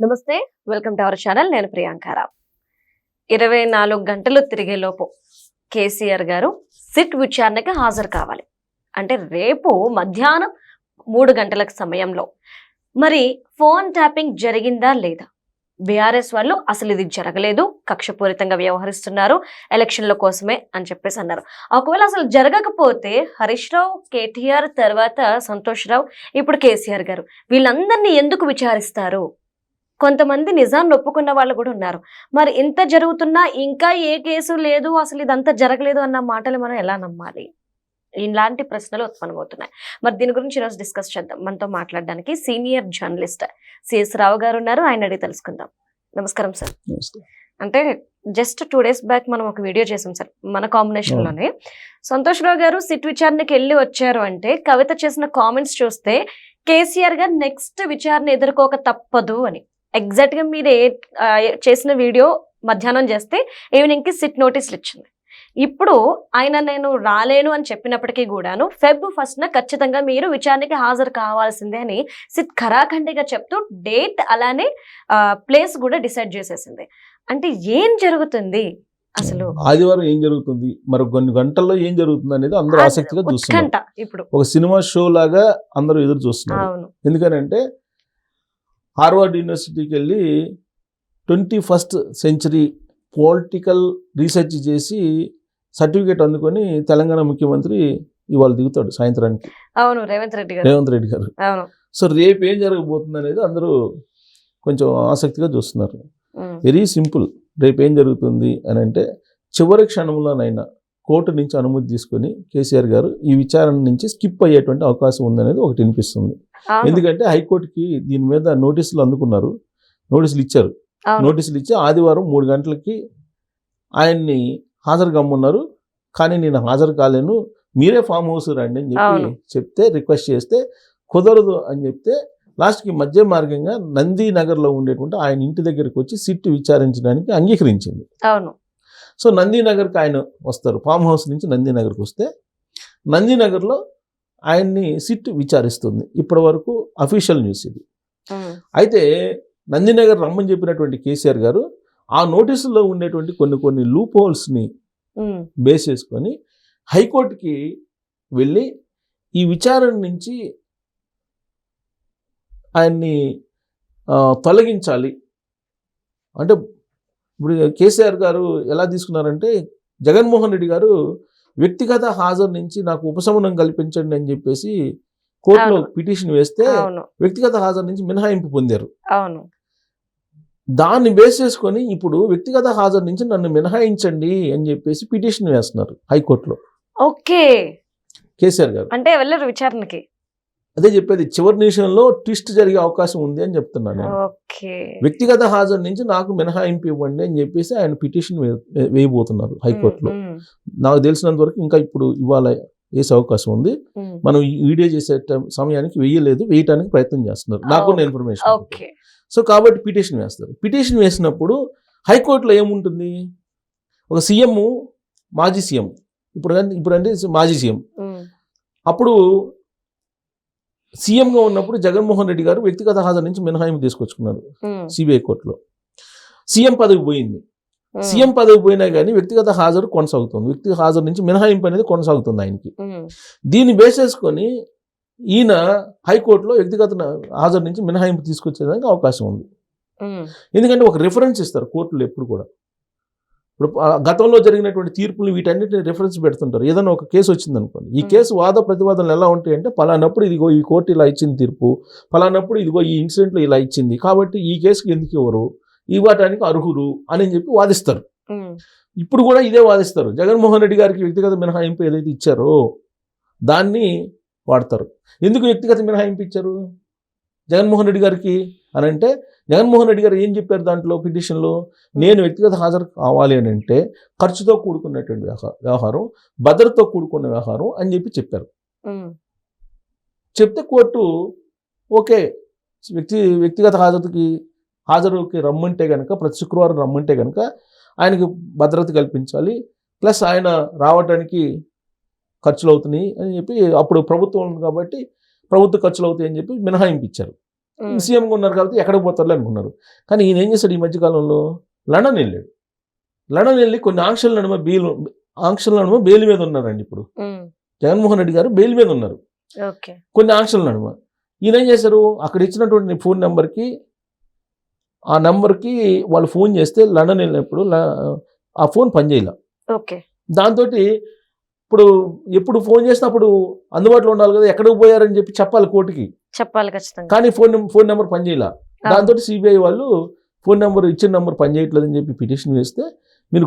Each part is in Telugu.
నమస్తే, వెల్కమ్ టు అవర్ ఛానల్. నేను ప్రియాంకారావు. 24 గంటలు తిరిగేలోపు కేసీఆర్ గారు సిట్ విచారణకి హాజరు కావాలి. అంటే రేపు మధ్యాహ్నం 3 గంటల సమయంలో మరి ఫోన్ ట్యాపింగ్ జరిగిందా లేదా? బీఆర్ఎస్ వాళ్ళు అసలు ఇది జరగలేదు, కక్షపూరితంగా వ్యవహరిస్తున్నారు, ఎలక్షన్ల కోసమే అని చెప్పేసి అన్నారు. ఒకవేళ అసలు జరగకపోతే హరీష్ రావు, కేటీఆర్, తర్వాత సంతోష్ రావు, ఇప్పుడు కేసీఆర్ గారు వీళ్ళందరినీ ఎందుకు విచారిస్తారు? కొంతమంది నిజాన్ని ఒప్పుకున్న వాళ్ళు కూడా ఉన్నారు. మరి ఇంత జరుగుతున్నా ఇంకా ఏ కేసు లేదు, అసలు ఇదంతా జరగలేదు అన్న మాటలు మనం ఎలా నమ్మాలి? ఇలాంటి ప్రశ్నలు ఉత్పన్నమవుతున్నాయి. మరి దీని గురించి ఈరోజు డిస్కస్ చేద్దాం. మనతో మాట్లాడడానికి సీనియర్ జర్నలిస్ట్ సిఎస్ రావు గారు ఉన్నారు. ఆయన అడిగి తెలుసుకుందాం. నమస్కారం సార్. అంటే జస్ట్ 2 days బ్యాక్ మనం ఒక వీడియో చేసాం సార్ మన కాంబినేషన్ లోనే. సంతోష్ రావు గారు సిట్ విచారణకి వెళ్ళి వచ్చారు అంటే కవిత చేసిన కామెంట్స్ చూస్తే కేసీఆర్ గారు నెక్స్ట్ విచారణ ఎదుర్కోక తప్పదు అని. ఎగ్జాక్ట్ గా మీరు చేసిన వీడియో మధ్యాహ్నం చేస్తే ఈవినింగ్ కి సిట్ నోటీసులు ఇచ్చింది. ఇప్పుడు ఆయన నేను రాలేను అని చెప్పినప్పటికీ కూడాను Feb 1st ఖచ్చితంగా మీరు విచారణకి హాజరు కావాల్సిందే అని సిట్ ఖరాఖండిగా చెప్తూ డేట్ అలానే ప్లేస్ కూడా డిసైడ్ చేసేసింది. అంటే ఏం జరుగుతుంది అసలు? ఆదివారం ఏం జరుగుతుంది, మరి కొన్ని గంటల్లో ఏం జరుగుతుంది అనేది అందరూ ఆసక్తిగా చూస్తున్నారు. ఇప్పుడు ఒక సినిమా షో లాగా అందరూ ఎదురు చూస్తున్నారు. ఎందుకనంటే హార్వర్డ్ యూనివర్సిటీకి వెళ్ళి 21st century పొలిటికల్ రీసెర్చ్ చేసి సర్టిఫికేట్ అందుకొని తెలంగాణ ముఖ్యమంత్రి ఇవాళ దిగుతాడు సాయంత్రానికి. అవును, రేవంత్ రెడ్డి గారు. సో రేపు ఏం జరగబోతుంది అనేది అందరూ కొంచెం ఆసక్తిగా చూస్తున్నారు. Very simple. రేపు ఏం జరుగుతుంది అని అంటే చివరి క్షణంలోనైనా కోర్టు నుంచి అనుమతి తీసుకొని కేసీఆర్ గారు ఈ విచారణ నుంచి స్కిప్ అయ్యేటువంటి అవకాశం ఉందనేది ఒకటి వినిపిస్తుంది. ఎందుకంటే హైకోర్టుకి దీని మీద నోటీసులు అందుకున్నారు, నోటీసులు ఇచ్చారు. నోటీసులు ఇచ్చి ఆదివారం 3 గంటలకి ఆయన్ని హాజరు కమ్మున్నారు. కానీ నేను హాజరు కాలేను, మీరే ఫామ్ హౌస్ రండి అని చెప్తే రిక్వెస్ట్ చేస్తే కుదరదు అని చెప్తే లాస్ట్కి మధ్య మార్గంగా నందీనగర్లో ఉండేటువంటి ఆయన ఇంటి దగ్గరికి వచ్చి సిట్ విచారించడానికి అంగీకరించింది. సో నందీనగర్కి ఆయన వస్తారు. ఫామ్ హౌస్ నుంచి నందీనగర్కి వస్తే నందీనగర్లో ఆయన్ని సిట్ విచారిస్తుంది. ఇప్పటి వరకు అఫీషియల్ న్యూస్ ఇది. అయితే నందీనగర్ రమ్మని చెప్పినటువంటి కేసీఆర్ గారు ఆ నోటీసుల్లో ఉండేటువంటి కొన్ని లూప్ హోల్స్ని బేస్ చేసుకొని హైకోర్టుకి వెళ్ళి ఈ విచారణ నుంచి ఆయన్ని తొలగించాలి. అంటే ఇప్పుడు కేసీఆర్ గారు ఎలా తీసుకున్నారంటే జగన్మోహన్ రెడ్డి గారు వ్యక్తిగత హాజరు నుంచి నాకు ఉపశమనం కల్పించండి అని చెప్పేసి కోర్టులో పిటిషన్ వేస్తే వ్యక్తిగత హాజరు నుంచి మినహాయింపు పొందారు. దాన్ని బేస్ చేసుకొని ఇప్పుడు వ్యక్తిగత హాజరు నుంచి నన్ను మినహాయించండి అని చెప్పేసి పిటిషన్ వేస్తున్నారు హైకోర్టులో. ఓకే, కేసీఆర్ గారు అంటే వెళ్ళరు విచారణకి. అదే చెప్పేది, చివరి నిమిషంలో ట్విస్ట్ జరిగే అవకాశం ఉంది అని చెప్తున్నాను. వ్యక్తిగత హాజరు నుంచి నాకు మినహాయింపు ఇవ్వండి అని చెప్పేసి ఆయన పిటిషన్ వేయబోతున్నారు హైకోర్టులో. నాకు తెలిసినంత వరకు ఇంకా ఇప్పుడు ఇవాళ వేసే అవకాశం ఉంది. మనం వీడియో చేసే సమయానికి వేయటానికి ప్రయత్నం చేస్తున్నారు, నాకున్న ఇన్ఫర్మేషన్. సో కాబట్టి పిటిషన్ వేస్తారు. పిటిషన్ వేసినప్పుడు హైకోర్టులో ఏముంటుంది, ఒక సీఎం, మాజీ సీఎం, ఇప్పుడు అంటే మాజీ సీఎం, అప్పుడు సీఎంగా ఉన్నప్పుడు జగన్మోహన్ రెడ్డి గారు వ్యక్తిగత హాజరు నుంచి మినహాయింపు తీసుకొచ్చుకున్నారు సిబిఐ కోర్టులో. సీఎం పదవి పోయింది. సీఎం పదవి పోయినా కానీ వ్యక్తిగత హాజరు కొనసాగుతుంది. వ్యక్తిగత హాజరు నుంచి మినహాయింపు అనేది కొనసాగుతుంది ఆయనకి. దీన్ని బేస్ చేసుకొని ఈయన హైకోర్టులో వ్యక్తిగత హాజరు నుంచి మినహాయింపు తీసుకొచ్చేదానికి అవకాశం ఉంది. ఎందుకంటే ఒక రిఫరెన్స్ ఇస్తారు కోర్టులో ఎప్పుడు కూడా. ఇప్పుడు గతంలో జరిగినటువంటి తీర్పులు వీటన్నిటిని రిఫరెన్స్ పెడుతుంటారు. ఏదైనా ఒక కేసు వచ్చింది అనుకోండి, ఈ కేసు వాద ప్రతివాదనలు ఎలా ఉంటాయంటే పలానప్పుడు ఇదిగో ఈ కోర్టు ఇలా ఇచ్చింది తీర్పు, పలానప్పుడు ఇదిగో ఈ ఇన్సిడెంట్లో ఇలా ఇచ్చింది, కాబట్టి ఈ కేసుకి ఎందుకు ఇవ్వరు, ఇవ్వటానికి అర్హులు అని చెప్పి వాదిస్తారు. ఇప్పుడు కూడా ఇదే వాదిస్తారు. జగన్మోహన్ రెడ్డి గారికి వ్యక్తిగత మినహాయింపు ఏదైతే ఇచ్చారో దాన్ని వాడతారు. ఎందుకు వ్యక్తిగత మినహాయింపు ఇచ్చారు జగన్మోహన్ రెడ్డి గారికి అని అంటే, జగన్మోహన్ రెడ్డి గారు ఏం చెప్పారు దాంట్లో పిటిషన్లో, నేను వ్యక్తిగత హాజరు కావాలి అని అంటే ఖర్చుతో కూడుకున్నటువంటి వ్యవహారం, భద్రతతో కూడుకున్న వ్యవహారం అని చెప్పారు. చెప్తే కోర్టు ఓకే, వ్యక్తిగత హాజరుకి రమ్మంటే కనుక, ప్రతి శుక్రవారం రమ్మంటే కనుక ఆయనకి భద్రత కల్పించాలి, ప్లస్ ఆయన రావడానికి ఖర్చులు అవుతున్నాయి అని చెప్పి, అప్పుడు ప్రభుత్వం ఉంది కాబట్టి ప్రభుత్వ ఖర్చులు అవుతాయి అని చెప్పి మినహాయింపు ఇచ్చారు. సీఎంగా ఉన్నారు కాబట్టి ఎక్కడికి పోతారులే అనుకున్నారు. కానీ ఈయన ఏం చేశాడు ఈ మధ్యకాలంలో? లండన్ వెళ్ళాడు. లండన్ వెళ్ళి కొన్ని ఆంక్షల నడుమ బెయిల్ మీద ఉన్నారండి. ఇప్పుడు జగన్మోహన్ రెడ్డి గారు బెయిల్ మీద ఉన్నారు కొన్ని ఆంక్షల నడుమ. ఈయన ఏం చేశారు? అక్కడ ఇచ్చినటువంటి ఫోన్ నెంబర్కి, ఆ నెంబర్కి వాళ్ళు ఫోన్ చేస్తే లండన్ వెళ్ళినప్పుడు ఆ ఫోన్ పనిచేయాల. దాంతో ఇప్పుడు ఎప్పుడు ఫోన్ చేసినప్పుడు అందుబాటులో ఉండాలి కదా, ఎక్కడికి పోయారని చెప్పి చెప్పాలి కోర్టుకి, చెప్పాలి ఖచ్చితంగా. కానీ ఫోన్ నెంబర్ పనిచేయాల. దాంతో సిబిఐ వాళ్ళు ఫోన్ నెంబర్ ఇచ్చిన నెంబర్ పనిచేయట్లేదని చెప్పి పిటిషన్ వేస్తే, మీరు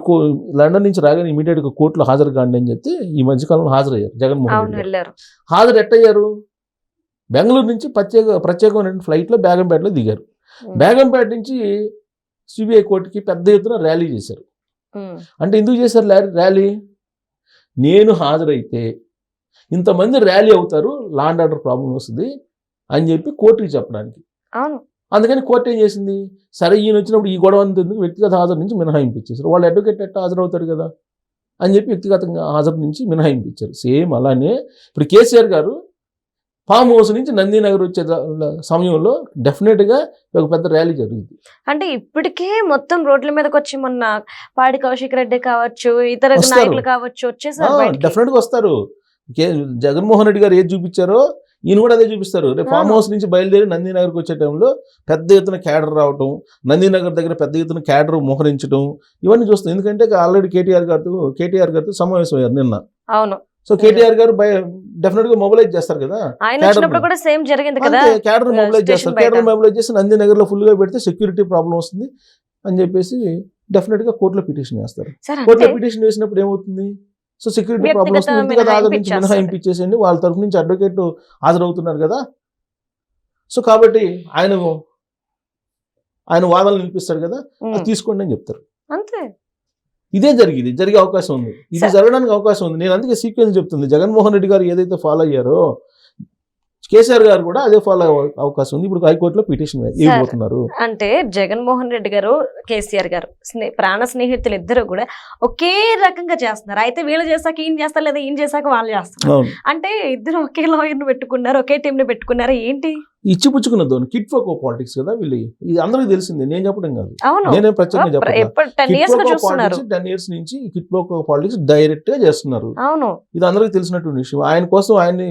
లండన్ నుంచి రాగానే ఇమీడియట్గా కోర్టులో హాజరు కాండి అని చెప్తే ఈ మధ్యకాలంలో హాజరయ్యారు జగన్మోహన్ రెడ్డి. హాజరు ఎట్టయ్యారు? బెంగళూరు నుంచి ప్రత్యేకమైన ఫ్లైట్లో బేగంపేటలో దిగారు. బేగంపేట నుంచి సిబిఐ కోర్టుకి పెద్ద ఎత్తున ర్యాలీ చేశారు. అంటే ఎందుకు చేశారు ర్యాలీ? నేను హాజరైతే ఇంతమంది ర్యాలీ అవుతారు, లా అండ్ ఆర్డర్ ప్రాబ్లం వస్తుంది అని చెప్పి కోర్టుకి చెప్పడానికి. అందుకని కోర్టు ఏం చేసింది? సరే ఈయన వచ్చినప్పుడు ఈ గొడవ అంత ఎందుకు, వ్యక్తిగత హాజరు నుంచి మినహాయింపు ఇచ్చేసారు. వాళ్ళు అడ్వకేట్ ఎట్లా హాజరవుతారు కదా అని చెప్పి వ్యక్తిగతంగా హాజరు నుంచి మినహాయింపు ఇచ్చారు. సేమ్ అలానే ఇప్పుడు కేసీఆర్ గారు ఫామ్ హౌస్ నుంచి నందీనగర్ వచ్చే సమయంలో డెఫినెట్గా ఒక పెద్ద ర్యాలీ జరుగుతుంది. అంటే ఇప్పటికే మొత్తం రోడ్ల మీదకి వచ్చి మొన్న పాడి కౌశిక్ రెడ్డి కావచ్చు, ఇతర నాయకులు కావచ్చు వచ్చేసారు. డెఫినెట్గా వస్తారు. జగన్మోహన్ రెడ్డి గారు ఏది చూపించారో ఈయన కూడా అదే చూపిస్తారు. రేపు ఫామ్ హౌస్ నుంచి బయలుదేరి నందీనగర్కి వచ్చే టైంలో పెద్ద ఎత్తున క్యాడర్ రావటం, నందీనగర్ దగ్గర పెద్ద ఎత్తున క్యాడర్ మోహరించడం, ఇవన్నీ చూస్తాం. ఎందుకంటే ఆల్రెడీ కేటీఆర్ గారితో సమావేశం అయ్యారు నిన్న. అవును. సో కేటీఆర్ గారు డెఫినెట్ గా మొబిలైజ్ చేస్తారు కదా, క్యాడర్ మొబిలైజ్ చేస్తారు. క్యాడర్ మొబిలైజ్ చేసి నందీనగర్ లో ఫుల్ గా పెడితే సెక్యూరిటీ ప్రాబ్లం వస్తుంది అని చెప్పేసి డెఫినెట్ గా కోర్టులో పిటిషన్ వేస్తారు. కోర్టులో పిటిషన్ వేసినప్పుడు ఏమవుతుంది? సో సెక్యూరిటీ ప్రాబ్లం వస్తుంది, వ్యక్తిగత హాజరు నుంచి మినహాయింపు ఇచ్చేసేయండి, వాళ్ళ తరఫు నుంచి అడ్వకేట్ హాజరవుతున్నారు కదా. సో కాబట్టి ఆయన వాదనలు వినిపిస్తారు కదా, అది తీసుకోండి అని చెప్తారు. అంతే. ఇదే జరిగే అవకాశం ఉంది, ఇది జరగడానికి అవకాశం ఉంది. నేను అందుకే సీక్వెన్స్ చెప్తుంది. జగన్మోహన్ రెడ్డి గారు ఏదైతే ఫాలో అయ్యారో కేసీఆర్ గారు కూడా అదే ఫాలో అయ్యే అవకాశం ఉంది. ఇప్పుడు హైకోర్టులో పిటిషన్ వేయబోతున్నారు. అంటే జగన్మోహన్ రెడ్డి గారు, కేసీఆర్ గారు ప్రాణ స్నేహితులు ఇద్దరు కూడా ఒకే రకంగా చేస్తున్నారు. అయితే వీళ్ళు చేశాక ఈయన చేస్తారు, లేదా ఈయన చేశాక వాళ్ళు చేస్తారు. అంటే ఇద్దరు ఒకే లాయర్ ని పెట్టుకున్నారు, ఒకే టీం ని పెట్టుకున్నారు. ఏంటి ఇచ్చిపుచ్చుకున్న ధోని కిట్ ఫోకో పాలిటిక్స్ కదా వీళ్ళు. ఇది అందరికీ తెలిసిందే, నేను చెప్పడం కాదు, నేనే ప్రత్యేకంగా చెప్పాను. 10 years నుంచి కిట్ ఫోకో పాలిటిక్స్ డైరెక్ట్ గా చేస్తున్నారు. ఇది అందరికీ తెలిసినటువంటి విషయం. ఆయన కోసం ఆయన్ని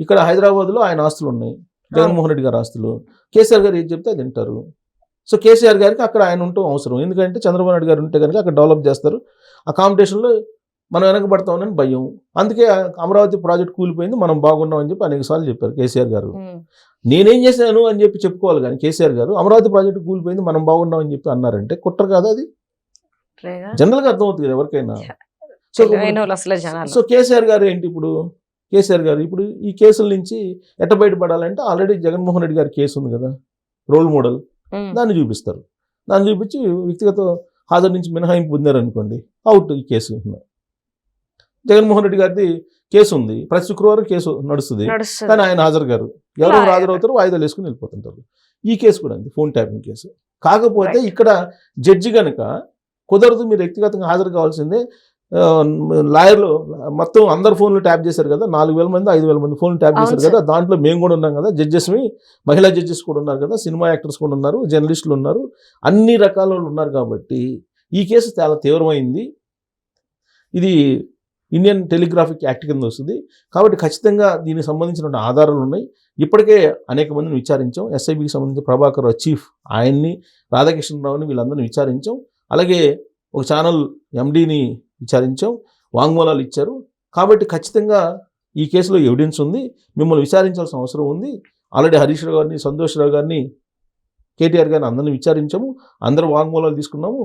ఇక్కడ హైదరాబాద్ లో ఆయన ఆస్తులు ఉన్నాయి, జగన్మోహన్ రెడ్డి గారి ఆస్తులు. కేసీఆర్ గారు ఏది చెప్తే అది వింటారు. సో కేసీఆర్ గారికి అక్కడ ఆయన ఉండటం అవసరం. ఎందుకంటే చంద్రబాబు నాయుడు గారు ఉంటే కనుక అక్కడ డెవలప్ చేస్తారు. ఆ కాంపిటీషన్లో మనం వెనకబడతామని భయం. అందుకే అమరావతి ప్రాజెక్ట్ కూలిపోయింది, మనం బాగున్నాం అని చెప్పి అనేక సార్లు చెప్పారు కేసీఆర్ గారు. నేనేం చేశాను అని చెప్పి చెప్పుకోవాలి, కానీ కేసీఆర్ గారు అమరావతి ప్రాజెక్టు కూలిపోయింది, మనం బాగున్నాం అని చెప్పి అన్నారంటే కుట్ర కాదా అది? జనరల్ గా అర్థమవుతుంది కదా ఎవరికైనా. సో కేసీఆర్ గారు ఏంటి ఇప్పుడు? కేసీఆర్ గారు ఇప్పుడు ఈ కేసుల నుంచి ఎట్ట బయటపడాలంటే ఆల్రెడీ జగన్మోహన్ రెడ్డి గారి కేసు ఉంది కదా, రోల్ మోడల్, దాన్ని చూపిస్తారు. దాన్ని చూపించి వ్యక్తిగత హాజరు నుంచి మినహాయింపు పొందారనుకోండి, అవుట్ ఈ కేసు. జగన్మోహన్ రెడ్డి గారిది కేసు ఉంది, ప్రతి శుక్రవారం కేసు నడుస్తుంది, కానీ ఆయన హాజరు గారు ఎవరు హాజరవుతారు, వాయిదాలు వేసుకుని వెళ్ళిపోతుంటారు. ఈ కేసు కూడా ఉంది, ఫోన్ ట్యాపింగ్ కేసు. కాకపోతే ఇక్కడ జడ్జి కనుక కుదరదు, మీరు వ్యక్తిగతంగా హాజరు కావాల్సిందే. లాయర్లు మొత్తం అందరు ఫోన్లు ట్యాప్ చేశారు కదా, 4,000 మంది 5,000 మంది ఫోన్లు ట్యాప్ చేశారు కదా, దాంట్లో మేము కూడా ఉన్నాం కదా, జడ్జెస్ని మహిళా జడ్జెస్ కూడా ఉన్నారు కదా, సినిమా యాక్టర్స్ కూడా ఉన్నారు, జర్నలిస్టులు ఉన్నారు, అన్ని రకాల వాళ్ళు ఉన్నారు. కాబట్టి ఈ కేసు చాలా తీవ్రమైంది. ఇది ఇండియన్ టెలిగ్రాఫిక్ యాక్ట్ కింద వస్తుంది. కాబట్టి ఖచ్చితంగా దీనికి సంబంధించిన ఆధారాలు ఉన్నాయి. ఇప్పటికే అనేక మందిని విచారించాం. ఎస్ఐబికి సంబంధించి ప్రభాకర్ చీఫ్, ఆయన్ని, రాధాకృష్ణరావుని, వీళ్ళందరినీ విచారించాం. అలాగే ఒక ఛానల్ ఎండీని విచారించాం, వాంగ్మూలాలు ఇచ్చారు. కాబట్టి ఖచ్చితంగా ఈ కేసులో ఎవిడెన్స్ ఉంది, మిమ్మల్ని విచారించాల్సిన అవసరం ఉంది. ఆల్రెడీ హరీష్ రావు గారిని, సంతోష్ రావు గారిని, కేటీఆర్ గారిని అందరినీ విచారించాము, అందరూ వాంగ్మూలాలు తీసుకున్నాము.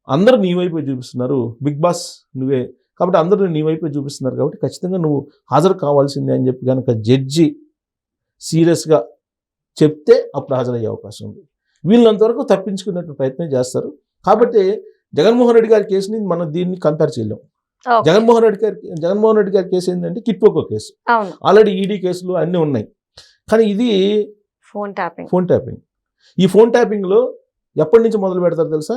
అందరూ నీ వైపే చూపిస్తున్నారు, బిగ్ బాస్ నువ్వే కాబట్టి అందరూ నీ వైపే చూపిస్తున్నారు. కాబట్టి ఖచ్చితంగా నువ్వు హాజరు కావాల్సిందే అని చెప్పి కనుక జడ్జి సీరియస్గా చెప్తే అప్పుడు హాజరయ్యే అవకాశం ఉంది. వీళ్ళంతవరకు తప్పించుకునేట్టు ప్రయత్నం చేస్తారు. కాబట్టి జగన్మోహన్ రెడ్డి గారి కేసుని మనం దీన్ని కంపేర్ చేయలేం. జగన్మోహన్ రెడ్డి గారి కేసు ఏంటంటే kit Poco case, already ED కేసులు అన్నీ ఉన్నాయి. కానీ ఇది ఫోన్ ట్యాపింగ్. ఈ ఫోన్ ట్యాపింగ్ లో ఎప్పటి నుంచి మొదలు పెడతారు తెలుసా?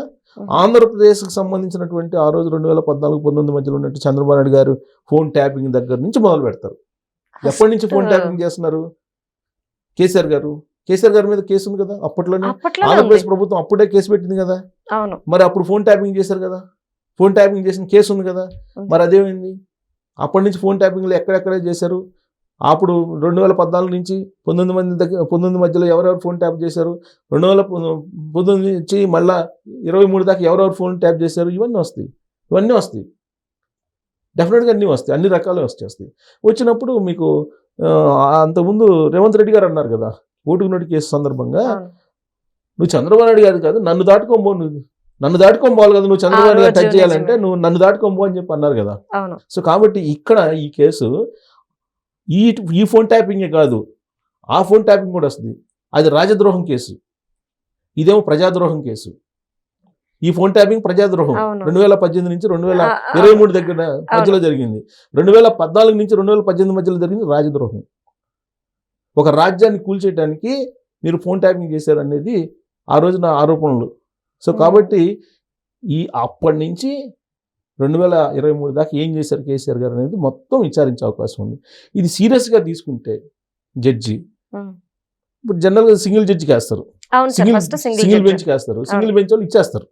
ఆంధ్రప్రదేశ్కి సంబంధించినటువంటి ఆ రోజు 2014-19 మధ్యలో ఉన్నట్టు చంద్రబాబు నాయుడు గారు ఫోన్ ట్యాపింగ్ దగ్గర నుంచి మొదలు పెడతారు. ఎప్పటి నుంచి ఫోన్ ట్యాపింగ్ చేస్తున్నారు? కేసీఆర్ గారి మీద కేసు ఉంది కదా అప్పట్లోనే. అప్పట్లో ఆంధ్రప్రదేశ్ ప్రభుత్వం అప్పుడే కేసు పెట్టింది కదా. అవును. మరి అప్పుడు ఫోన్ ట్యాపింగ్ చేశారు కదా, ఫోన్ ట్యాపింగ్ చేసిన కేసు ఉంది కదా. మరి అదేమైంది? అప్పటి నుంచి ఫోన్ ట్యాపింగ్లు ఎక్కడెక్కడే చేశారు. అప్పుడు 2014 నుంచి 19 మధ్యలో ఎవరెవరు ఫోన్ ట్యాప్ చేశారు, 2019 నుంచి మళ్ళీ 23 దాకా ఎవరెవరు ఫోన్ ట్యాప్ చేశారు, ఇవన్నీ వస్తాయి. డెఫినెట్గా అన్నీ వస్తాయి, అన్ని రకాలే వస్తాయి. వచ్చినప్పుడు మీకు అంతకుముందు రేవంత్ రెడ్డి గారు అన్నారు కదా ఓటుకు నోటు కేసు సందర్భంగా, నువ్వు చంద్రబాబు నాయుడు గారు కాదు నన్ను దాటుకోబోవాలి కదా, నువ్వు చంద్రబాబు నాయుడు గారు టచ్ చేయాలంటే నువ్వు నన్ను దాటుకోబో అని చెప్పి అన్నారు కదా. సో కాబట్టి ఇక్కడ ఈ కేసు ఈ ఫోన్ ట్యాపింగే కాదు, ఆ ఫోన్ ట్యాపింగ్ కూడా వస్తుంది. అది రాజద్రోహం కేసు, ఇదేమో ప్రజాద్రోహం కేసు. ఈ ఫోన్ ట్యాపింగ్ ప్రజాద్రోహం 2018 నుంచి 2023 దగ్గర మధ్యలో జరిగింది. 2014 నుంచి 2018 మధ్యలో జరిగింది రాజద్రోహం. ఒక రాజ్యాన్ని కూల్చేయడానికి మీరు ఫోన్ ట్యాపింగ్ చేశారనేది ఆ రోజున ఆరోపణలు. సో కాబట్టి అప్పటి నుంచి 2023 దాకా ఏం చేశారు కేసీఆర్ గారు అనేది మొత్తం విచారించే అవకాశం ఉంది. ఇది సీరియస్గా తీసుకుంటే జడ్జి ఇప్పుడు జనరల్గా సింగిల్ జడ్జికి వేస్తారు, సింగిల్ బెంచ్కి వేస్తారు. సింగిల్ బెంచ్ వాళ్ళు ఇచ్చేస్తారు,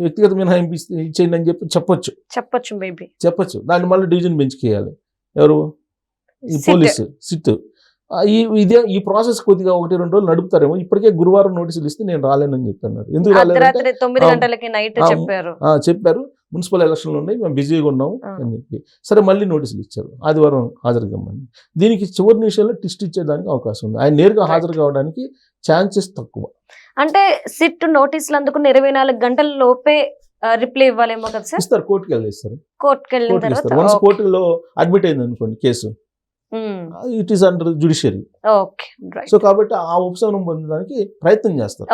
వ్యక్తిగత మినహాయింపు ఇచ్చేయండి అని చెప్పి చెప్పొచ్చు. దాన్ని మళ్ళీ డివిజన్ బెంచ్కి వేయాలి. ఎవరు? ఈ పోలీసు సిట్. ఈ ప్రాసెస్ కొద్దిగా 1-2 రోజులు నడుపుతారేమో. ఇప్పటికే గురువారం నోటీసులు ఇస్తే నేను రాలేనని చెప్పారు. ఎందుకు చెప్పారు మున్సిపల్ ఎలక్షన్లు ఉన్నాయి, మేము బిజీగా ఉన్నాము అని చెప్పి. సరే మళ్ళీ నోటీసులు ఇచ్చారు, ఆదివారం హాజరు కమ్మని. దీనికి చివరి నిమిషంలో టిస్ట్ ఇచ్చేదానికి అవకాశం ఉంది. ఆయన నేరుగా హాజరు కావడానికి ఛాన్సెస్ తక్కువ. అంటే సిట్ నోటీసులు అందుకుని 24 గంటల లోపే రిప్లై ఇవ్వాలేమో కదా సార్? ఇస్తారు, కోర్టుకి వెళ్ళిస్తారు. వన్స్ కోర్టులో అడ్మిట్ అయింది అనుకోండి case, it is under judiciary. So కాబట్టి ఆ ఉపశమనం పొందడానికి ప్రయత్నం చేస్తారు.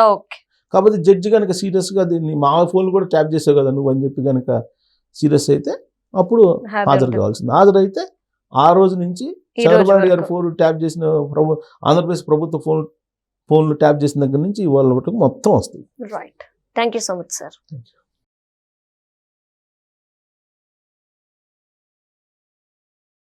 కాబట్టి జడ్జి కనుక సీరియస్గా దీన్ని మా ఫోన్ కూడా ట్యాప్ చేసావు కదా నువ్వు అని చెప్పి కనుక సీరియస్ అయితే అప్పుడు హాజరు కావాల్సింది. హాజరైతే ఆ రోజు నుంచి చంద్రబాబు నాయుడు గారు ఫోన్ ట్యాప్ చేసిన ఆంధ్రప్రదేశ్ ప్రభుత్వ ఫోన్లు ట్యాప్ చేసిన దగ్గర నుంచి ఇవాళ మొత్తం వస్తుంది. Right. Thank you so much sir.